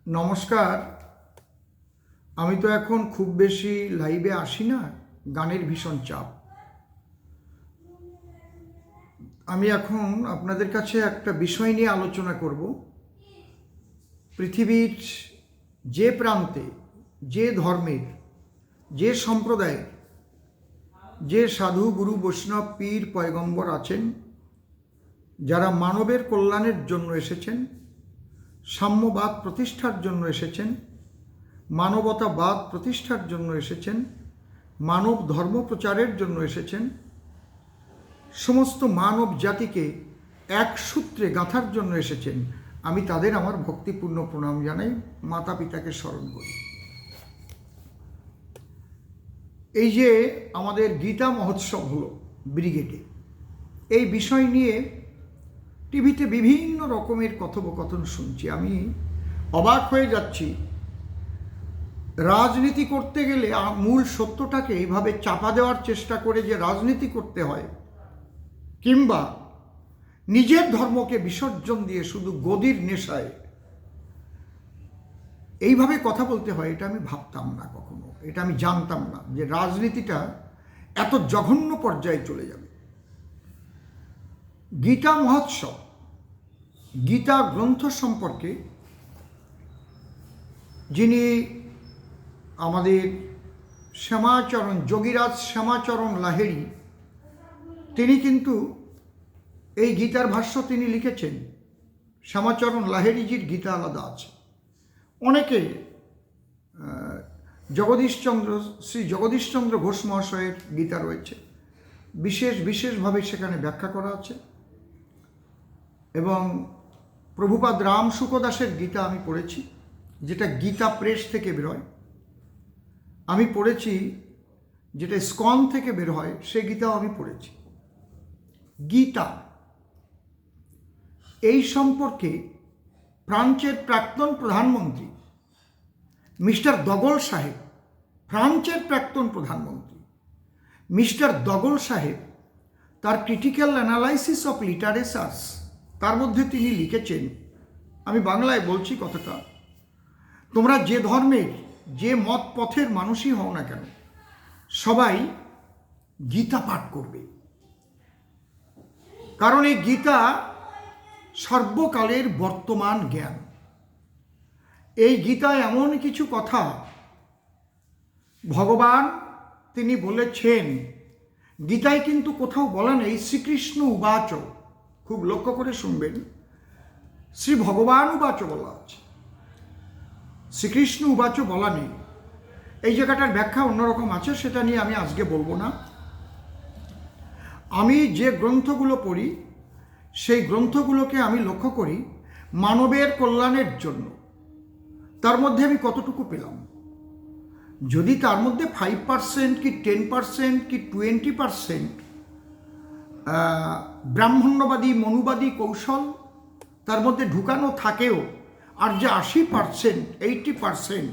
নমস্কার। আমি তো এখন খুব বেশি লাইভে আসি না, গানের ভীষণ চাপ। আমি এখন আপনাদের কাছে একটা বিষয় নিয়ে আলোচনা করব। পৃথিবীর যে প্রান্তে, যে ধর্মের, যে সম্প্রদায়ের, যে সাধু গুরু বৈষ্ণব পীর পয়গম্বর আছেন, যারা মানবের কল্যাণের জন্য এসেছেন, সাম্যবাদ প্রতিষ্ঠার জন্য এসেছেন, মানবতাবাদ প্রতিষ্ঠার জন্য এসেছেন, মানব ধর্ম প্রচারের জন্য এসেছেন, সমস্ত মানব জাতিকে এক সূত্রে গাঁথার জন্য এসেছেন, আমি তাদের আমার ভক্তিপূর্ণ প্রণাম জানাই, মাতা পিতাকে স্মরণ করি। এই যে আমাদের গীতা মহোৎসব হলো ব্রিগেডে, এই বিষয় নিয়ে টিভিতে বিভিন্ন রকমের কথোপকথন শুনছি। আমি অবাক হয়ে যাচ্ছি। রাজনীতি করতে গেলে মূল সত্যটাকে এইভাবে চাপা দেওয়ার চেষ্টা করে যে রাজনীতি করতে হয়, কিংবা নিজের ধর্মকে বিসর্জন দিয়ে শুধু গদির নেশায় এইভাবে কথা বলতে হয়, এটা আমি ভাবতাম না কখনো। এটা আমি জানতাম না যে রাজনীতিটা এত জঘন্য পর্যায়ে চলে যাবে। গীতা মহোৎসব, গীতা গ্রন্থ সম্পর্কে যিনি আমাদের শ্যামাচরণ, যোগীরাজ শ্যামাচরণ লাহিড়ী, তিনি কিন্তু এই গীতার ভাষ্য তিনি লিখেছেন। শ্যামাচরণ লাহিড়ীজির গীতা আলাদা আছে। অনেকে শ্রী জগদীশচন্দ্র ঘোষ মহাশয়ের গীতা রয়েছে, বিশেষভাবে সেখানে ব্যাখ্যা করা আছে। এবং প্রভুপাদ রাম শুকদাসের গীতা আমি পড়েছি, যেটা গীতা প্রেস থেকে বেরোয়। আমি পড়েছি যেটা স্কন থেকে বের হয়, সে গীতাও আমি পড়েছি। গীতা এই সম্পর্কে ফ্রান্সের প্রাক্তন প্রধানমন্ত্রী মিস্টার দগল সাহেব, ফ্রান্সের প্রাক্তন প্রধানমন্ত্রী মিস্টার দগল সাহেব তার ক্রিটিক্যাল অ্যানালাইসিস অফ লিটারেচার্স, তার মধ্যে তিনি লিখেছেন, আমি বাংলায় বলছি কথাটা, তোমরা যে ধর্মের, যে মত পথের মানুষই হও না কেন, সবাই গীতা পাঠ করবে। কারণ এই গীতা সর্বকালের বর্তমান জ্ঞান। এই গীতায় এমন কিছু কথা ভগবান তিনি বলেছেন, গীতায় কিন্তু কোথাও বলা নেই শ্রীকৃষ্ণ উবাচ, খুব লক্ষ্য করে শুনবেন, শ্রী ভগবান উবাচ বলা আছে, শ্রীকৃষ্ণ উবাচ বলা নেই। এই জায়গাটার ব্যাখ্যা অন্যরকম আছে, সেটা নিয়ে আমি আজকে বলবো না। আমি যে গ্রন্থগুলো পড়ি, সেই গ্রন্থগুলোকে আমি লক্ষ্য করি মানবের কল্যাণের জন্য। তার মধ্যে আমি কতটুকু পেলাম? যদি তার মধ্যে 5% কি 10% কি 20% ব্রাহ্মণ্যবাদী মনুবাদী কৌশল তার মধ্যে ঢুকানো থাকেও, আর যে 80% 80%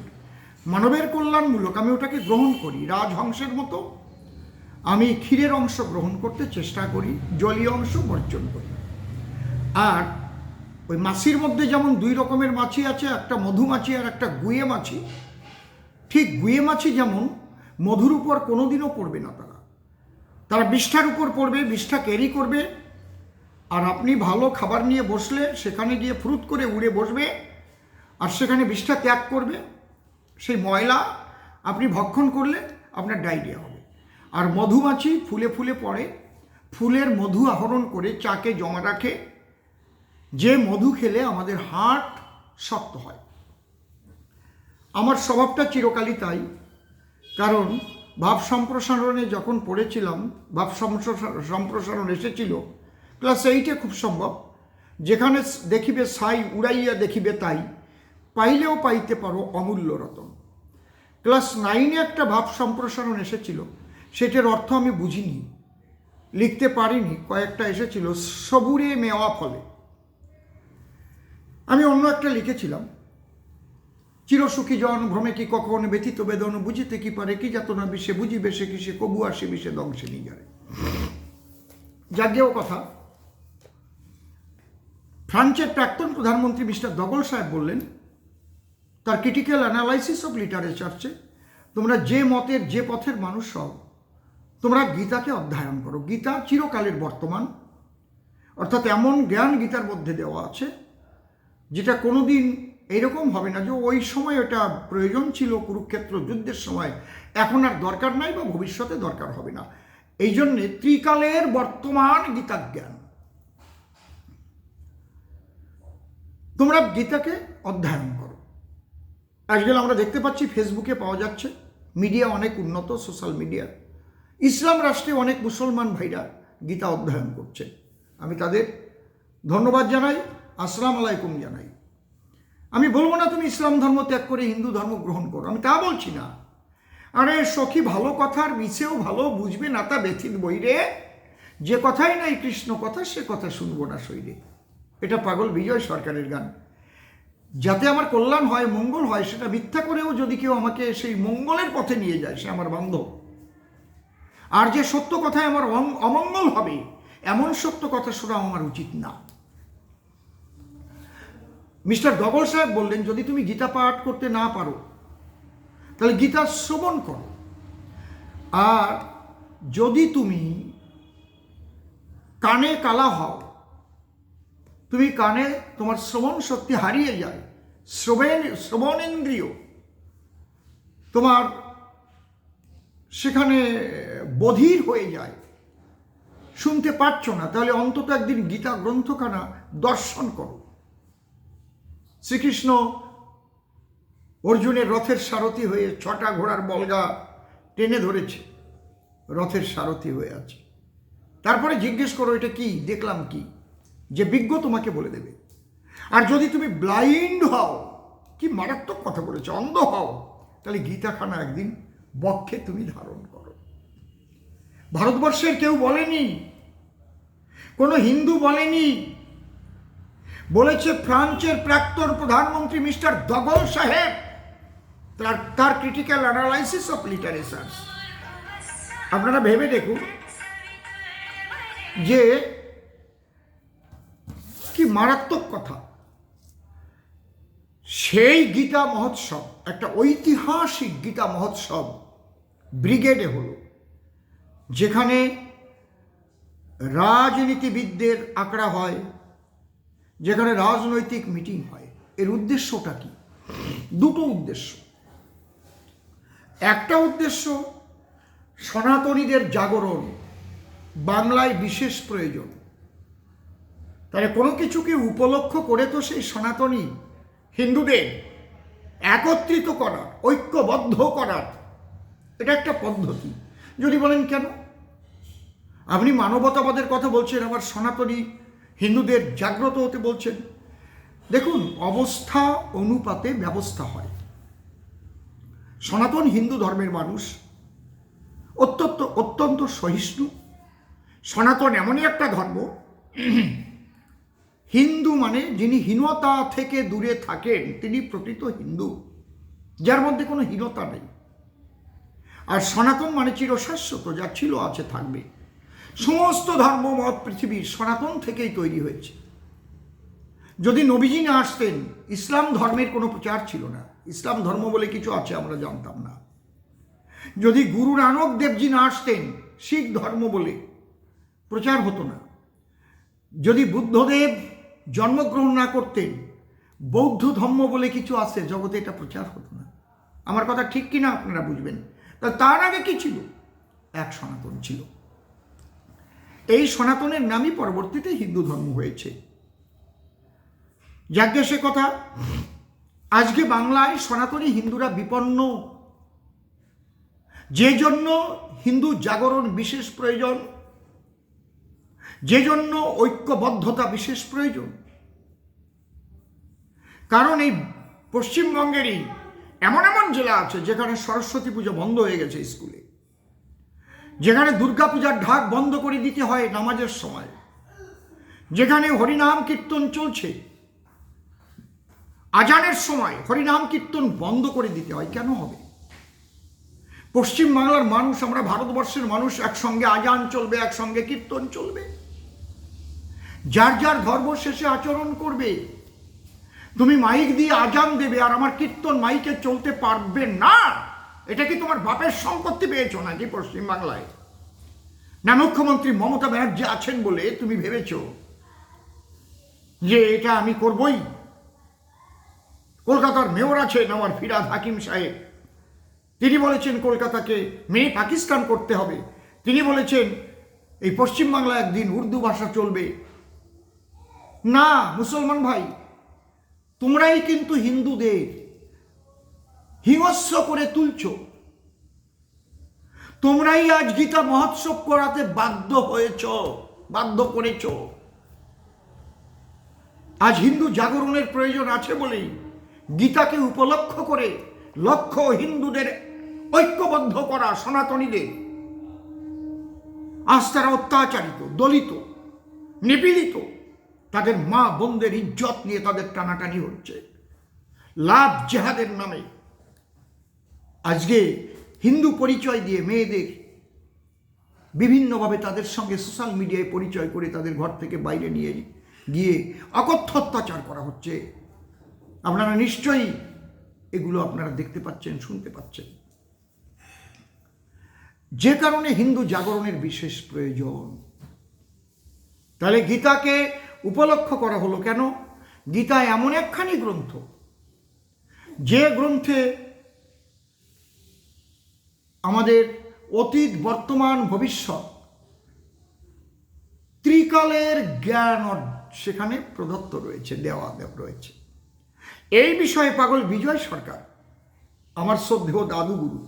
মানবের কল্যাণমূলক, আমি ওটাকে গ্রহণ করি। রাজহংসের মতো আমি ক্ষীরের অংশ গ্রহণ করতে চেষ্টা করি, জলীয় অংশ বর্জন করি। আর ওই মাছির মধ্যে যেমন দুই রকমের মাছি আছে, একটা মধুমাছি আর একটা গুয়ে মাছি, ঠিক গুয়ে মাছি যেমন মধুর উপর কোনোদিনও পড়বে না, তারা বিষ্ঠার উপর পড়বে, বিষ্ঠা ক্যারি করবে। আর আপনি ভালো খাবার নিয়ে বসলে সেখানে গিয়ে ফ্রুত করে উড়ে বসবে, আর সেখানে বিষ্ঠা ত্যাগ করবে। সেই ময়লা আপনি ভক্ষণ করলে আপনার ডায়রিয়া হবে। আর মধুমাছি ফুলে ফুলে পড়ে, ফুলের মধু আহরণ করে চাকে জমা রাখে, যে মধু খেলে আমাদের হার্ট শক্ত হয়। আমার স্বভাবটা চিরকালই তাই। কারণ ভাব সম্প্রসারণে যখন পড়েছিলাম, ভাব সম্প্রসারণ এসেছিল ক্লাস 8-এ খুব সম্ভব, যেখানে দেখিবে সাই উড়াইয়া দেখিবে তাই, পাইলেও পাইতে পারো অমূল্য রতন। ক্লাস 9-এ একটা ভাব সম্প্রসারণ এসেছিল, সেটার অর্থ আমি বুঝিনি, লিখতে পারিনি, কয়েকটা এসেছিল, সবুরে মেওয়া ফলে। আমি অন্য একটা লিখেছিলাম, চিরসুখী জন ভ্রমে কি কখন ব্যথিত বেদন, বুঝিতে কি পারে কি যাতনা বিষে, বুঝিবে সে কিসে, কবু আসে বিষে দংশে নিগারে। যাজ্ঞেয় কথা। ফ্রান্সের প্রাক্তন প্রধানমন্ত্রী মিস্টার দগল সাহেব বললেন, তার ক্রিটিক্যাল অ্যানালাইসিস অফ লিটারেচারছে তোমরা যে মতের যে পথের মানুষ হও, তোমরা গীতাকে অধ্যয়ন করো। গীতা চিরকালের বর্তমান, অর্থাৎ এমন জ্ঞান গীতার মধ্যে দেওয়া আছে যেটা কোনোদিন এইরকম হবে না যে ওই সময় এটা প্রয়োজন ছিল কুরুক্ষেত্র যুদ্ধের সময়, এখন আর দরকার নাই বা ভবিষ্যতে দরকার হবে না। এই জন্যে ত্রিকালের বর্তমান গীতা জ্ঞান। তোমরা গীতাকে অধ্যয়ন করো। আজকাল আমরা দেখতে পাচ্ছি ফেসবুকে পাওয়া যাচ্ছে, মিডিয়া অনেক উন্নত, সোশ্যাল মিডিয়া, ইসলাম রাষ্ট্রে অনেক মুসলমান ভাইরা গীতা অধ্যয়ন করছে। আমি তাদের ধন্যবাদ জানাই, আসসালামু আলাইকুম জানাই। আমি বলবো না তুমি ইসলাম ধর্ম ত্যাগ করে হিন্দু ধর্ম গ্রহণ করো, আমি তা বলছি না। আরে সখী ভালো কথার মিছেও ভালো বুঝবে না তা ব্যথিত বইরে, যে কথাই নাই কৃষ্ণ কথা সে কথা শুনবো না শৈরে। এটা পাগল বিজয় সরকারের গান। যাতে আমার কল্যাণ হয়, মঙ্গল হয়, সেটা মিথ্যা করেও যদি কেউ আমাকে সেই মঙ্গলের পথে নিয়ে যায়, সে আমার বান্ধব। আর যে সত্য কথায় আমার অমঙ্গল হবে এমন সত্য কথা শোনা আমার উচিত না। মিস্টার দগল সাহেব বললেন যদি তুমি গীতা পাঠ করতে না পারো তাহলে গীতা শ্রবণ করো। আর যদি তুমি কানে কালা হও, তুমি কানে তোমার শ্রবণ শক্তি হারিয়ে যায়, শ্রবণেন্দ্রিয় তোমার সেখানে বধির হয়ে যায়, শুনতে পাচ্ছ না, তাহলে অন্তত একদিন গীতা গ্রন্থখানা দর্শন করো। শ্রীকৃষ্ণ অর্জুনের রথের সারথি হয়ে 6টা ঘোড়ার বলগা টেনে ধরেছে, রথের সারথি হয়ে আছে। তারপরে জিজ্ঞেস করো এটা কি, দেখলাম কি, যে বিজ্ঞ তোমাকে বলে দেবে। আর যদি তুমি ব্লাইন্ড হও, কি মারাত্মক কথা বলেছে, অন্ধ হও, তাহলে গীতাখানা একদিন বক্ষে তুমি ধারণ করো। ভারতবর্ষের কেউ বলেনি, কোনো হিন্দু বলেনি, বলেছে ফ্রান্সের প্রাক্তন প্রধানমন্ত্রী মিস্টার দগল সাহেব তার ক্রিটিক্যাল অ্যানালাইসিস অফ লিটারেচার। আপনারা ভেবে দেখুন যে কি মারাত্মক কথা। সেই গীতা মহোৎসব, একটা ঐতিহাসিক গীতা মহোৎসব ব্রিগেডে হলো, যেখানে রাজনীতিবিদদের আঁকড়া হয়, যেখানে রাজনৈতিক মিটিং হয়। এর উদ্দেশ্যটা কি? দুটো উদ্দেশ্য। একটা উদ্দেশ্য সনাতনীদের জাগরণ, বাংলায় বিশেষ প্রয়োজন। তাহলে কোনো কিছুকে উপলক্ষ করে তো সেই সনাতনী হিন্দুদের একত্রিত করার, ঐক্যবদ্ধ করার এটা একটা পদ্ধতি। যদি বলেন কেন আপনি মানবতাবাদের কথা বলছেন, আবার সনাতনী হিন্দুদের জাগ্রত হতে বলছেন? দেখুন, অবস্থা অনুপাতে ব্যবস্থা হয়। সনাতন হিন্দু ধর্মের মানুষ অত্যন্ত সহিষ্ণু। সনাতন এমনই একটা ধর্ম, হিন্দু মানে যিনি হীনতা থেকে দূরে থাকেন তিনি প্রকৃত হিন্দু, যার মধ্যে কোনো হীনতা নেই। আর সনাতন মানে চিরশাশ্বত, যা ছিল আছে থাকবে। সমস্ত ধর্মমত পৃথিবীর সনাতন থেকেই তৈরি হয়েছে। যদি নবীজি না আসতেন, ইসলাম ধর্মের কোনো প্রচার ছিল না। ইসলাম ধর্ম বলে কিছু আছে আমরা জানতাম না। যদি গুরু নানক দেবজি না আসতেন, শিখ ধর্ম বলে প্রচার হতো না। যদি বুদ্ধদেব জন্মগ্রহণ না করতেন, বৌদ্ধ ধর্ম বলে কিছু আছে জগতে, এটা প্রচার হতো না। আমার কথা ঠিক কিনা আপনারা বুঝবেন। তার আগে কি ছিল? এক সনাতন ছিল। এই সনাতনের নামই পরবর্তীতে হিন্দু ধর্ম হয়েছে। যাজ্ঞে সে কথা। আজকে বাংলায় সনাতনী হিন্দুরা বিপন্ন, যে জন্য হিন্দু জাগরণ বিশেষ প্রয়োজন, যে জন্য ঐক্যবদ্ধতা বিশেষ প্রয়োজন। কারণ এই পশ্চিমবঙ্গেরই এমন এমন জেলা আছে যেখানে সরস্বতী পুজো বন্ধ হয়ে গেছে স্কুলে, যেখানে দুর্গাপূজার ঢাক বন্ধ করে দিতে হয় নামাজের সময়, যেখানে হরিনাম কীর্তন চলছে, আজানের সময় হরিনাম কীর্তন বন্ধ করে দিতে হয়। কেন হবে? পশ্চিম বাংলার মানুষ, আমরা ভারতবর্ষের মানুষ, একসঙ্গে আজান চলবে, একসঙ্গে কীর্তন চলবে, যার যার ধর্ম শেষে আচরণ করবে। তুমি মাইক দিয়ে আজান দেবে আর আমার কীর্তন মাইকে চলতে পারবে না? এটা কি তোমার বাপের সম্পত্তি পেয়েছো নাকি পশ্চিমবাংলায়? না মুখ্যমন্ত্রী মমতা ব্যানার্জি আছেন বলে তুমি ভেবেছ যে এটা আমি করবই? কলকাতার মেয়র আছেন আমার ফিরহাদ হাকিম সাহেব, তিনি বলেছেন কলকাতাকে মিনি পাকিস্তান করতে হবে। তিনি বলেছেন এই পশ্চিমবাংলায় একদিন উর্দু ভাষা চলবে না। মুসলমান ভাই, তোমরাই কিন্তু হিন্দুদের হিংস্র করে তুলছ। তোমরাই আজ গীতা মহোৎসব করাতে বাধ্য করেছ। আজ হিন্দু জাগরণের প্রয়োজন আছে বলেই গীতাকে উপলক্ষ করে লক্ষ হিন্দুদের ঐক্যবদ্ধ করা, সনাতনীদের। আজ তারা অত্যাচারিত, দলিত, নিপীড়িত, তাদের মা বোনদের ইজ্জত নিয়ে তাদের টানাটানি হচ্ছে লাভ জেহাদের নামে। আজকে হিন্দু পরিচয় দিয়ে মেয়েদের বিভিন্নভাবে তাদের সঙ্গে সোশ্যাল মিডিয়ায় পরিচয় করে তাদের ঘর থেকে বাইরে নিয়ে গিয়ে অকথ্য অত্যাচার করা হচ্ছে। আপনারা নিশ্চয়ই এগুলো আপনারা দেখতে পাচ্ছেন, শুনতে পাচ্ছেন। যে কারণে হিন্দু জাগরণের বিশেষ প্রয়োজন। তাহলে গীতাকে উপলক্ষ করা হলো কেন? গীতা এমন একখানি গ্রন্থ, যে গ্রন্থে আমাদের অতীত, বর্তমান, ভবিষ্যৎ ত্রিকালের জ্ঞান সেখানে প্রদত্ত রয়েছে, দেওয়া রয়েছে। এই বিষয়ে পাগল বিজয় সরকার, আমার শ্রদ্ধেয় দাদুগুরু,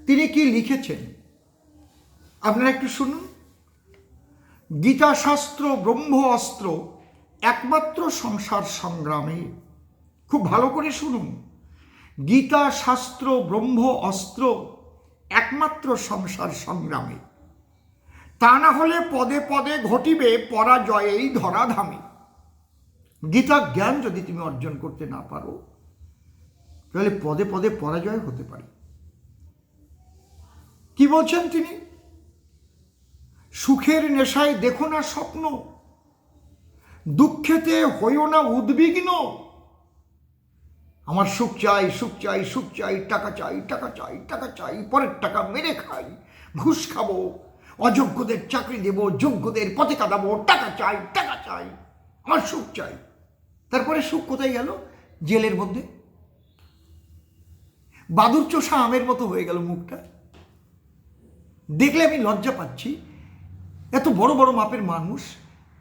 তিনি কি লিখেছেন আপনারা একটু শুনুন। গীতা শাস্ত্র ব্রহ্ম অস্ত্র একমাত্র সংসার সংগ্রামে। খুব ভালো করে শুনুন। গীতা শাস্ত্র ব্রহ্ম অস্ত্র একমাত্র সংসার সংগ্রামে, তা না হলে পদে পদে ঘটিবে পরাজয় এই ধরাধামে। গীতা জ্ঞান যদি তুমি অর্জন করতে না পারো, তাহলে পদে পদে পরাজয় হতে পারে। কি বলছেন তিনি? সুখের নেশায় দেখো না স্বপ্ন, দুঃখেতে হইও না উদ্বিগ্ন। আমার সুখ চাই, সুখ চাই, সুখ চাই, টাকা চাই, টাকা চাই, টাকা চাই, পরের টাকা মেরে খাই, ঘুষ খাবো, অযোগ্যদের চাকরি দেব, যোগ্যদের পথে কাঁদাবো, টাকা চাই, টাকা চাই, আমার সুখ চাই। তারপরে সুখ কোথায় গেল? জেলের মধ্যে। বাদুর চোষা আমের মতো হয়ে গেল মুখটা। দেখলে আমি লজ্জা পাচ্ছি, এত বড় বড় মাপের মানুষ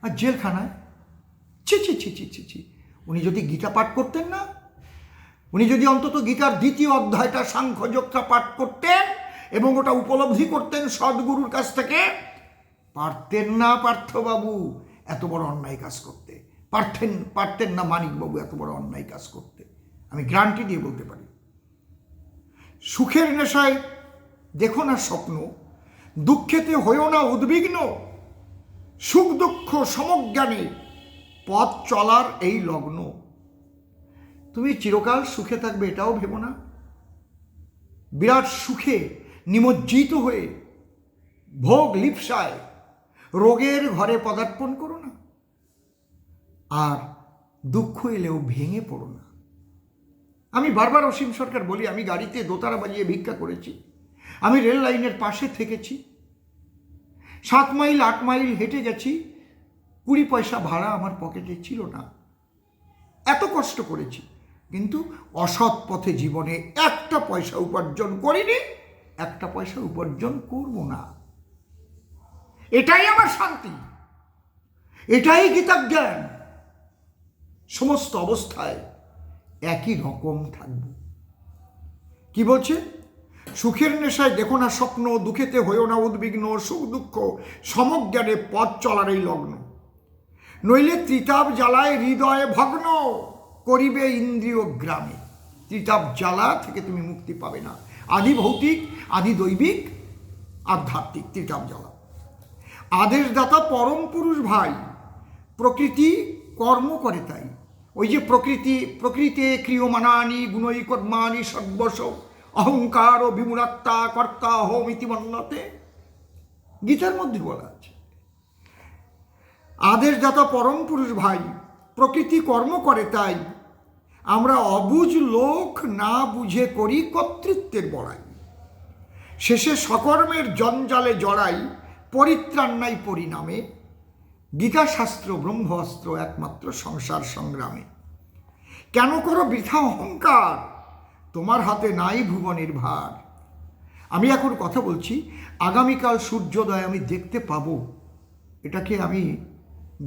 আর জেলখানায়। ছি ছি ছি ছি ছি ছি। উনি যদি গীতা পাঠ করতেন না, উনি যদি অন্তত গীতার দ্বিতীয় অধ্যায়টা সাংখ্যযোগটা পাঠ করতেন এবং ওটা উপলব্ধি করতেন সদ্গুরুর কাছ থেকে, পারতেন না পার্থবাবু এত বড় অন্যায় কাজ করতে। পারতেন না মানিকবাবু এত বড় অন্যায় কাজ করতে। আমি গ্যারান্টি দিয়ে বলতে পারি। সুখের নেশায় দেখো না স্বপ্ন, দুঃখেতে হইও না উদ্বিগ্ন। সুখ দুঃখ সমজ্ঞানে পথ চলার এই লগ্ন। তুমি চিরকাল সুখে থাকবে এটাও ভেবো না। বিরাট সুখে নিমজ্জিত হয়ে ভোগ লিপ্সায় রোগের ঘরে পদার্পণ করো না। আর দুঃখ এলেও ভেঙে পড়ো না। আমি বারবার অসীম সরকার বলি, আমি গাড়িতে দোতারা বাজিয়ে ভিক্ষা করেছি, আমি রেল লাইনের পাশে থেকেছি, 7 মাইল 8 মাইল হেঁটে গেছি, 20 পয়সা ভাড়া আমার পকেটে ছিল না। এত কষ্ট করেছি, কিন্তু অসৎ পথে জীবনে একটা পয়সা উপার্জন করিনি, একটা পয়সা উপার্জন করব না। এটাই আমার শান্তি, এটাই গীতা জ্ঞান। সমস্ত অবস্থায় একই রকম থাকব। কি বলছে? সুখের নেশায় দেখো না স্বপ্ন, দুঃখেতে হইও না উদ্বিগ্ন। সুখ দুঃখ সমজ্ঞানে পথ চলার এই লগ্ন। নইলে ত্রিতাপ জ্বালায় হৃদয়ে ভগ্ন, করিবে ইন্দ্রিয় গ্রামে। ত্রিতাপ জ্বালা থেকে তুমি মুক্তি পাবে না। আদি ভৌতিক, আদি দৈবিক, আধ্যাত্মিক ত্রিতাপ জ্বালা। আদেশদাতা পরম পুরুষ ভাই, প্রকৃতি কর্ম করে তাই। ওই যে প্রকৃতি ক্রিয়মানানি গুণই কর্মাণি সর্বস্ব অহংকার ও বিমূঢ়াত্মা কর্তা হোম ইতিমন্যতে, গীতার মধ্যে বলা আছে। আদেশদাতা পরম পুরুষ ভাই, প্রকৃতি কর্ম করে, তাই আমরা অবুঝ লোক না বুঝে করি কর্তৃত্বের বড়াই, শেষে সকর্মের জঞ্জালে জড়াই, পরিত্রাণ নাই পরিণামে, গীতাশাস্ত্র ব্রহ্মাস্ত্র একমাত্র সংসার সংগ্রামে। কেন করো বৃথা অহংকার, তোমার হাতে নাই ভুবনের ভার। আমি এখন কথা বলছি, আগামীকাল সূর্যোদয় আমি দেখতে পাবো, এটাকে আমি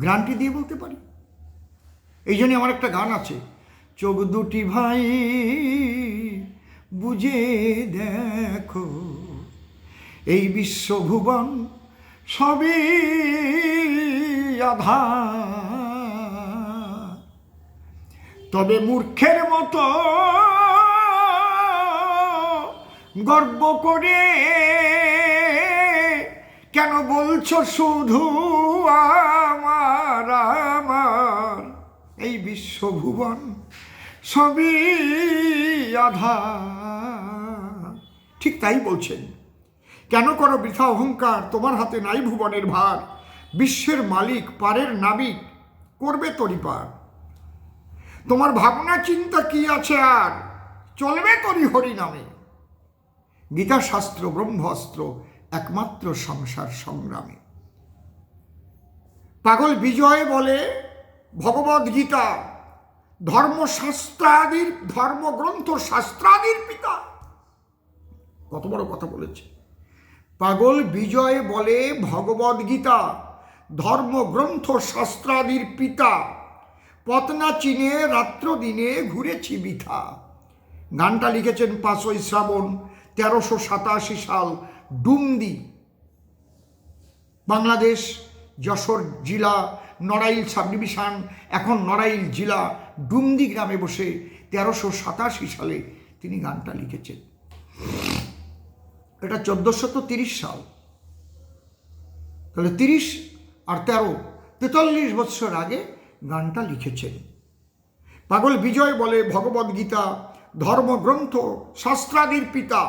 গ্যারান্টি দিয়ে বলতে পারি? এই জন্য আমার একটা গান আছে, চোখ দুটি ভাই বুঝে দেখো, এই বিশ্বভুবন সবই আধার, তবে মূর্খের মতো গর্ব করে কেন বলছো শুধু আমার আমার, এই বিশ্বভুবন সবই আধার। ঠিক তাই বলছেন, কেন করো বৃথা অহংকার, তোমার হাতে নাই ভুবনের ভার, বিশ্বের মালিক পারের নাবিক করবে তরিপার, তোমার ভাবনা চিন্তা কি আছে আর, চলবে তরি হরি নামে, গীতাশাস্ত্র ব্রহ্মাস্ত্র একমাত্র সংসার সংগ্রামে। পাগল বিজয় বলে ভগবদ গীতা ধর্মশাস্ত্রাদির, ধর্মগ্রন্থ শাস্ত্রাদির পিতা। কত বড় কথা বলেছে। পাগল বিজয় বলে ভগবদ গীতা ধর্মগ্রন্থ শাস্ত্রাদির পিতা, পতনা চিনে রাত্র দিনে ঘুরেছি বৃথা। গানটা লিখেছেন 5ই শ্রাবণ 1387 সাল, ডুমদি, বাংলাদেশ, যশোর জেলা, নড়াইল সাব ডিভিশন, এখন নড়াইল জেলা, ডুমদি গ্রামে বসে 1387 সালে তিনি গানটা লিখেছেন। এটা 1430 সাল, তাহলে 30 আর 13, 43 বছর আগে গানটা লিখেছেন। পাগল বিজয় বলে ভগবদ গীতা ধর্মগ্রন্থ শাস্ত্রাদির পিতা,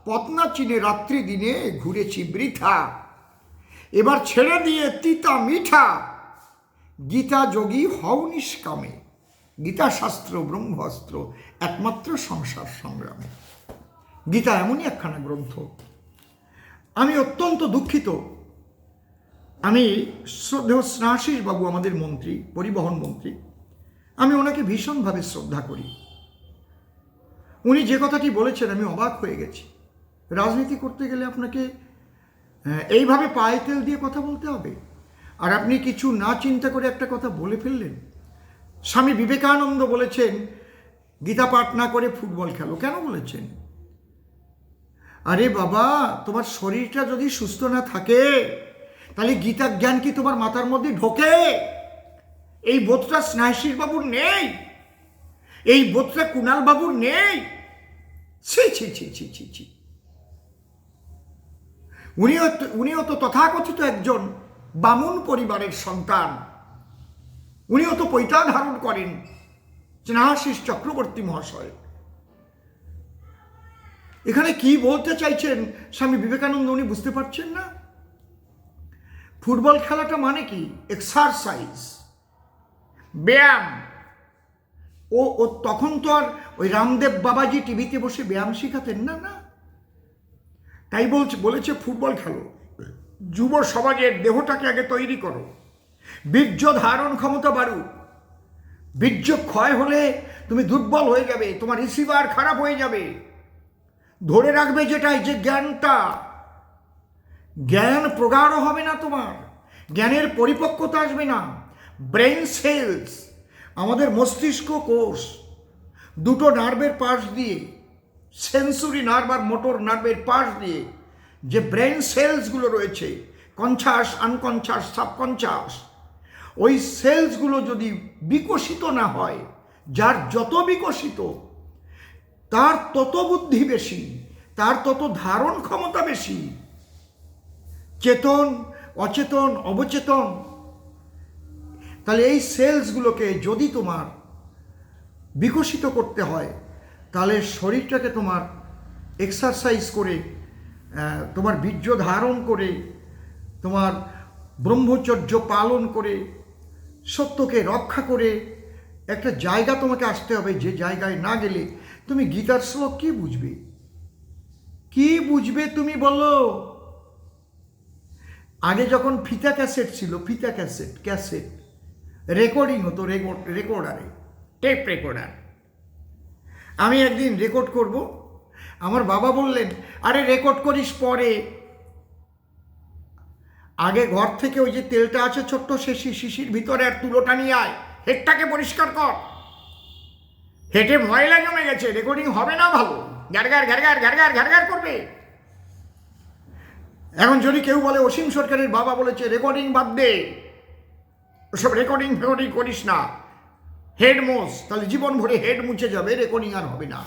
পতনা চিনে রাত্রি দিনে ঘুরেছি বৃথা, এবার ছেড়ে দিয়ে তিতা মিঠা, গীতা যোগী হও নিষ্কামে, গীতাশাস্ত্র ব্রহ্মাস্ত্র একমাত্র সংসার সংগ্রামে। গীতা এমনই একখানা গ্রন্থ। আমি অত্যন্ত দুঃখিত, আমি শ্রদ্ধেয় স্নেহাশিস বাবু আমাদের মন্ত্রী, পরিবহন মন্ত্রী, আমি ওনাকে ভীষণভাবে শ্রদ্ধা করি। উনি যে কথাটি বলেছেন আমি অবাক হয়ে গেছি। রাজনীতি করতে গেলে আপনাকে এইভাবে পায়ে তেল দিয়ে কথা বলতে হবে, আর আপনি কিছু না চিন্তা করে একটা কথা বলে ফেললেন। স্বামী বিবেকানন্দ বলেছেন গীতা পাঠ না করে ফুটবল খেলো। কেন বলেছেন? আরে বাবা, তোমার শরীরটা যদি সুস্থ না থাকে তাহলে গীতা জ্ঞান কি তোমার মাথার মধ্যে ঢোকে? এই বোধটা স্নেহাশিস বাবুর নেই, এই বোধটা কুণাল বাবুর নেই। ছি ছি ছি ছি ছি ছি। উনিও তো তথাকথিত একজন বামুন পরিবারের সন্তান, উনিও তো পৈতা ধারণ করেন, স্নেহাশিস চক্রবর্তী মহাশয়। এখানে কি বলতে চাইছেন স্বামী বিবেকানন্দ উনি বুঝতে পারছেন না? ফুটবল খেলাটা মানে কি? এক্সারসাইজ, ব্যায়াম। ও তখন তো আর ওই রামদেব বাবাজি টিভিতে বসে ব্যায়াম শিখাতেন না, না। তাই বলেছে ফুটবল খেলো, যুব সমাজের দেহটাকে আগে তৈরি করো, বীর্য ধারণ ক্ষমতা বাড়ুক। বীর্য ক্ষয় হলে তুমি দুর্বল হয়ে যাবে, তোমার রিসিভার খারাপ হয়ে যাবে। ধরে রাখবে যেটাই, যে জ্ঞানটা, জ্ঞান প্রগাঢ় হবে না, তোমার জ্ঞানের পরিপক্কতা আসবে না। ব্রেন সেলস, আমাদের মস্তিষ্ক কোষ, দুটো নার্ভের পাশ দিয়ে, সেন্সরি নার্ভ আর মোটর নার্ভের পাশ দিয়ে যে ব্রেন সেলসগুলো রয়েছে, কনসাস, আনকনসাস, সাবকনসাস, ওই সেলসগুলো যদি বিকশিত না হয়, যার যত বিকশিত তার তত বুদ্ধি বেশি, তার তত ধারণ ক্ষমতা বেশি। চেতন, অচেতন, অবচেতন, তাহলে এই সেলসগুলোকে যদি তোমার বিকশিত করতে হয় তাহলে শরীরটাকে তোমার এক্সারসাইজ করে, তোমার বীর্য ধারণ করে, তোমার ব্রহ্মচর্য পালন করে, সত্যকে রক্ষা করে একটা জায়গা তোমাকে আসতে হবে, যে জায়গায় না গেলে তুমি গীতার শ্লোক কি বুঝবে? কি বুঝবে তুমি বলো? আগে যখন ফিতা ক্যাসেট ছিল, ফিতা ক্যাসেট রেকর্ডিং হতো, রেকর্ডারে, টেপ রেকর্ডার। আমি একদিন রেকর্ড করব, আমার বাবা বললেন, আরে রেকর্ড করিস পরে, আগে ঘর থেকে ওই যে তেলটা আছে ছোট্ট শিশির ভিতরে, আর তুলোটা নিয়ে আয়, হেডটাকে পরিষ্কার কর, হেঁটে ময়লা জমে গেছে, রেকর্ডিং হবে না ভালো, ঘ্যারঘার ঘ্যারঘার ঘ্যারঘার ঘ্যারঘার করবে। এখন যদি কেউ বলে অসীম সরকারের বাবা বলেছে রেকর্ডিং বাদ দে, ওসব রেকর্ডিং করিস না, হেড মোস, তাহলে জীবন ভরে হেড মুছে যাবে, রেকর্ডিং আর হবে না।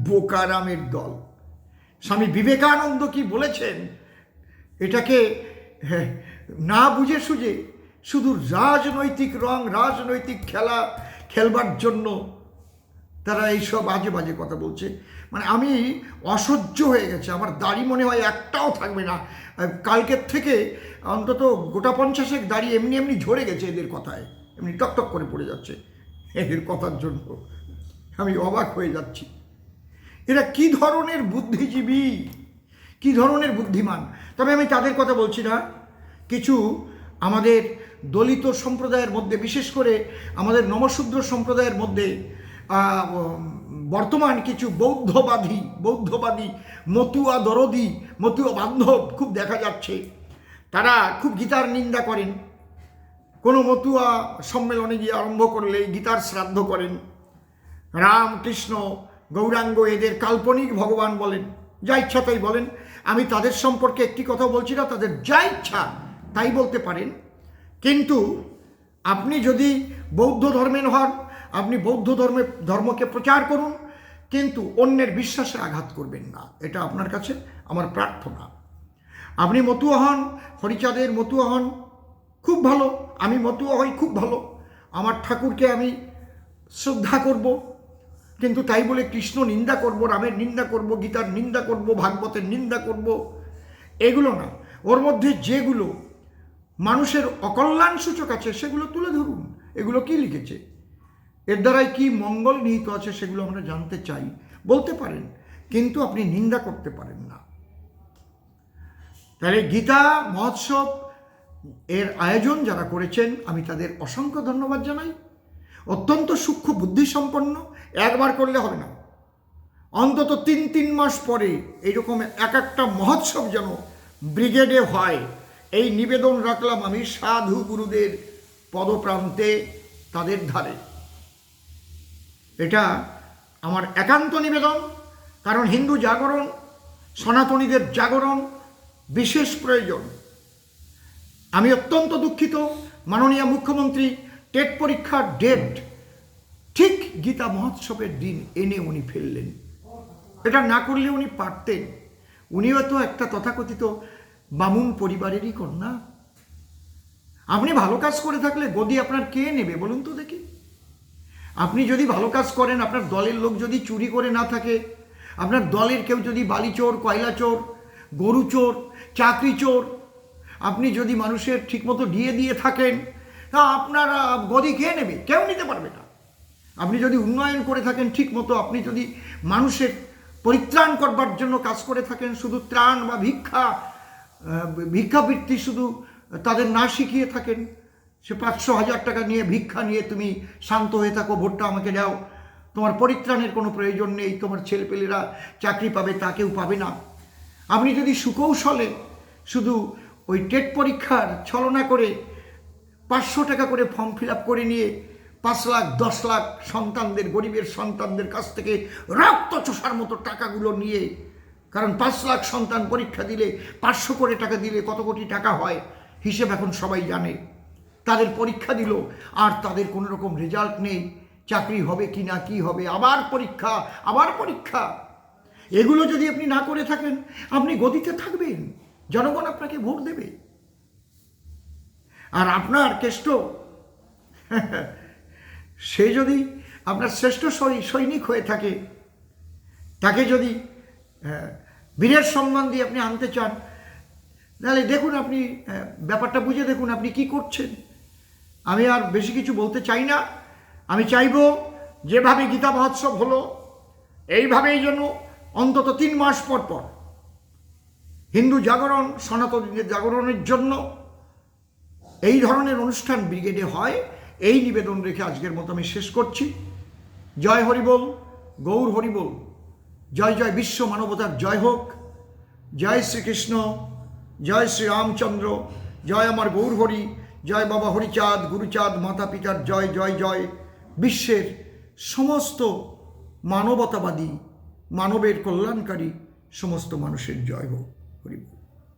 বোকারামের দল। স্বামী বিবেকানন্দ কি বলেছেন, এটাকে না বুঝে সুঝে শুধু রাজনৈতিক রং, রাজনৈতিক খেলা খেলবার জন্য তারা এইসব আজে বাজে কথা বলছে। মানে আমি অসহ্য হয়ে গেছে, আমার দাড়ি মনে হয় একটাও থাকবে না কালকের থেকে, অন্তত গোটা 50 দাড়ি এমনি এমনি ঝরে গেছে এদের কথায়, এমনি টকটক করে পড়ে যাচ্ছে এদের কথার জন্য। আমি অবাক হয়ে যাচ্ছি, এরা কি ধরনের বুদ্ধিজীবী, কি ধরনের বুদ্ধিমান। তবে আমি তাদের কথা বলছি না, কিছু আমাদের দলিত সম্প্রদায়ের মধ্যে, বিশেষ করে আমাদের নমশূদ্র সম্প্রদায়ের মধ্যে বর্তমান কিছু বৌদ্ধবাদী মতুয়া দরদি, মতুয়া বান্ধব খুব দেখা যাচ্ছে। তারা খুব গীতার নিন্দা করেন, কোনো মতুয়া সম্মেলনে গিয়ে আরম্ভ করলে গীতার শ্রাদ্ধ করেন, রাম কৃষ্ণ গৌরাঙ্গ এদের কাল্পনিক ভগবান বলেন, যা ইচ্ছা তাই বলেন। আমি তাদের সম্পর্কে একটি কথা বলছি না, তাদের যা ইচ্ছা তাই বলতে পারেন, কিন্তু আপনি যদি বৌদ্ধ ধর্মের হন, আপনি বৌদ্ধ ধর্মকে প্রচার করুন, কিন্তু অন্যের বিশ্বাসে আঘাত করবেন না, এটা আপনার কাছে আমার প্রার্থনা। আপনি মতুয়া হন, হরিচাঁদের মতুয়া হন, খুব ভালো, আমি মতুয়া হই, খুব ভালো, আমার ঠাকুরকে আমি শ্রদ্ধা করব, কিন্তু তাই বলে কৃষ্ণ নিন্দা করব, রামের নিন্দা করব, গীতার নিন্দা করব, ভাগবতের নিন্দা করব, এগুলো না। ওর মধ্যে যেগুলো মানুষের অকল্যাণ সূচক আছে সেগুলো তুলে ধরুন, এগুলো কি লিখেছে, এর দ্বারাই কি মঙ্গল নিহিত আছে সেগুলো আমরা জানতে চাই, বলতে পারেন, কিন্তু আপনি নিন্দা করতে পারেন না। তাহলে গীতা মহোৎসব এর আয়োজন যারা করেছেন আমি তাদের অসংখ্য ধন্যবাদ জানাই। অত্যন্ত সূক্ষ্ম বুদ্ধিসম্পন্ন, একবার করলে হবে না, অন্তত 3 মাস পরে এইরকম একটা মহোৎসব যেন ব্রিগেডে হয়, এই নিবেদন রাখলাম আমি সাধু গুরুদের পদপ্রান্তে, তাদের ধারে। এটা আমার একান্ত নিবেদন, কারণ হিন্দু জাগরণ, সনাতনীদের জাগরণ বিশেষ প্রয়োজন। আমি অত্যন্ত দুঃখিত, মাননীয় মুখ্যমন্ত্রী টেট পরীক্ষার ডেট ঠিক গীতা মহোৎসবের দিন এনে উনি ফেললেন। এটা না করলে উনি পারতেন, উনিও তো একটা তথাকথিত বামুন পরিবারেরই কন্যা। আপনি ভালো কাজ করে থাকলে গদি আপনার কে নেবে বলুন তো দেখি? আপনি যদি ভালো কাজ করেন, আপনার দলের লোক যদি চুরি করে না থাকে, আপনার দলের কেউ যদি বালি চোর, কয়লা চোর, গরু চোর, চাকরি চোর, আপনি যদি মানুষের ঠিকমতো দিয়ে থাকেন, তা আপনার গদি কে নেবে? কেউ নিতে পারবে না। আপনি যদি উন্নয়ন করে থাকেন ঠিক মতো, আপনি যদি মানুষের পরিত্রাণ করবার জন্য কাজ করে থাকেন, শুধু ত্রাণ বা ভিক্ষাবৃত্তি শুধু তাদের না শিখিয়ে থাকেন, সে 500,000 টাকা নিয়ে ভিক্ষা নিয়ে তুমি শান্ত হয়ে থাকো, ভোটটা আমাকে দাও, তোমার পরিত্রাণের কোনো প্রয়োজন নেই, তোমার ছেলেপেলেরা চাকরি পাবে, তা কেউ পাবে না। আপনি যদি সুকৌশলে শুধু ওই টেট পরীক্ষার ছলনা করে 500 টাকা করে ফর্ম ফিল আপ করে নিয়ে 5 লাখ 10 লাখ সন্তানদের, গরিবের সন্তানদের কাছ থেকে রক্ত চোষার মতো টাকাগুলো নিয়ে, কারণ 5 লাখ সন্তান পরীক্ষা দিলে 500 করে টাকা দিলে কত কোটি টাকা হয় হিসেব এখন সবাই জানে, তাদের পরীক্ষা দিল আর তাদের কোনো রকম রেজাল্ট নেই, চাকরি হবে কি না, কি হবে, আবার পরীক্ষা। এগুলো যদি আপনি না করে থাকেন, আপনি গদিতে থাকবেন, জনগণ আপনাকে ভোট দেবে। আর আপনার কেষ্ট সে যদি আপনার শ্রেষ্ঠ সৈনিক হয়ে থাকে, তাকে যদি বীরের সম্মান দিয়ে আপনি আনতে চান, তাহলে দেখুন, আপনি ব্যাপারটা বুঝে দেখুন আপনি কি করছেন। আমি আর বেশি কিছু বলতে চাই না। আমি চাইব যেভাবে গীতা মহোৎসব হলো এইভাবেই যেন অন্তত 3 মাস পর পর হিন্দু জাগরণ, সনাতনীদের জাগরণের জন্য এই ধরনের অনুষ্ঠান ব্রিগেডে হয়, এই নিবেদন রেখে আজকের মতো আমি শেষ করছি। জয় হরিবোল, গৌর হরিবোল, জয় জয় বিশ্ব মানবতার জয় হোক, জয় শ্রীকৃষ্ণ, জয় শ্রী রামচন্দ্র, জয় আমার গৌর হরি, জয় বাবা হরিচাঁদ, গুরুচাঁদ, মাতা পিতার জয় জয় জয়, বিশ্বের সমস্ত মানবতাবাদী, মানবের কল্যাণকারী সমস্ত মানুষের জয় হোক। হরিবোল।